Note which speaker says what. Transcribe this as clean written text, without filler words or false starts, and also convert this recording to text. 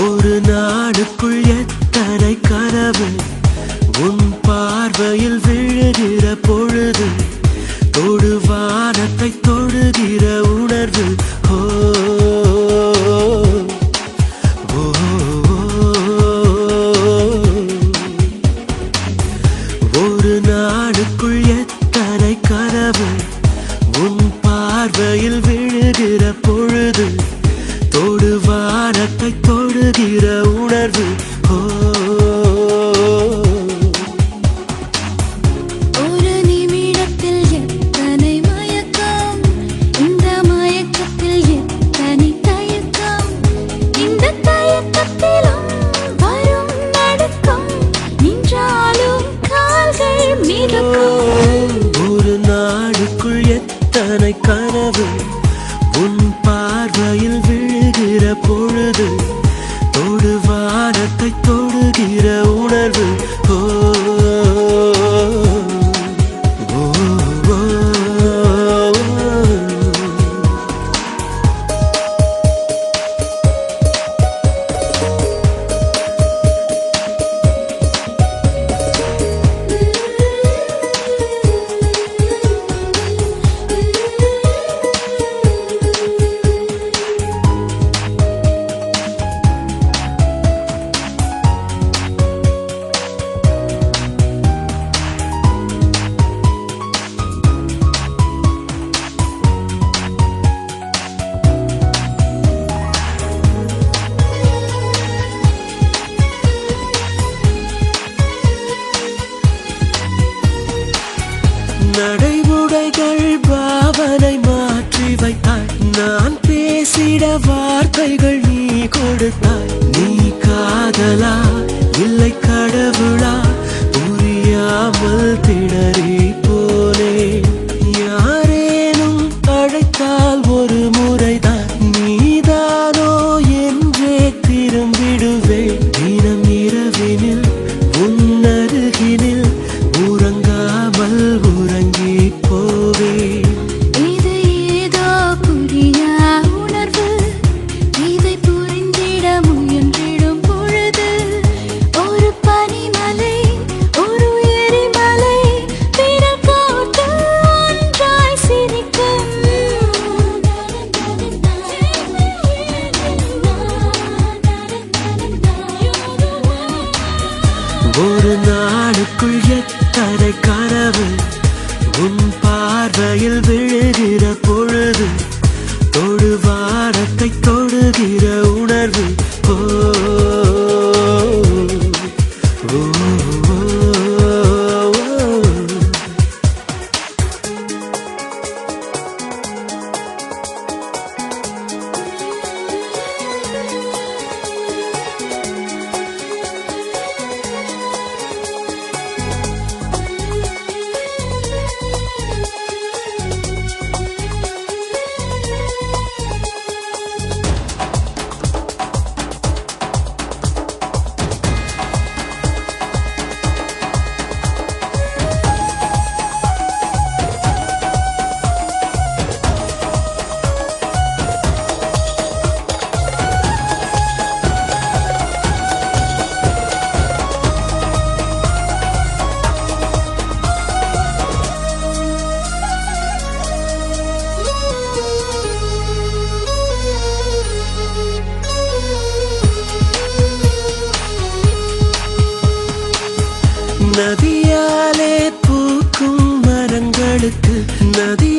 Speaker 1: ஒரு நாடுக்குள் எத்தனை கனவு உன் பார்வையில் விழுகிற பொழுது தொடு வானத்தை தொடுகிற உணர்வு ஒரு நாடுக்குள் எத்தனை கனவு உன் பார்வையில் விழுகிற பொழுது தொடு வானத்தை தொடுகிற உணர்வு
Speaker 2: ஒரு நிமிடத்தில் எத்தனை மயக்கம் இந்த மயக்கத்தில் எத்தனை தயக்கம் இந்த தயக்கத்திலும் வரும் நடுக்கம் நின்றாலும் கால்கள் மிதக்கும்
Speaker 1: ஒரு நாடுக்குள் எத்தனை கனவு உன் பார்வையில் விழுகிற பொழுது தொடு வானத்தை தொடுகிற உணர்வு நடைமுறைகள் பாவனை மாற்றி வைத்தாய் நான் பேசிட வார்த்தைகள் நீ கொடுத்தாய் நீ காதலா இல்லை கடவுளா புரியாமல் திணறி போனே யாரேனும் அழைத்தால் ஒரு முறைதான் நீதானோ என்றே திரும்பிடுவேன் தினம் இரவினில் உன்னருகினில் உறங்காமல் உறங்கி போவே
Speaker 2: இது ஏதோ புரியா உணர்வு இதை புரிந்திட முயன்றிடும் பொழுது ஒரு பனிமலை ஒரு எரிமலை விரல் கோர்த்து ஒன்றாய் சிரிக்கும்
Speaker 1: ஒரு நாளுக்குள் எத்தனை கனவு உன் பார்வையில் விழுகிற பொழுது தொடு வானத்தை தொடுகிற உணர்வு நதியாலே பூக்கும் மரங்களுக்கு நதி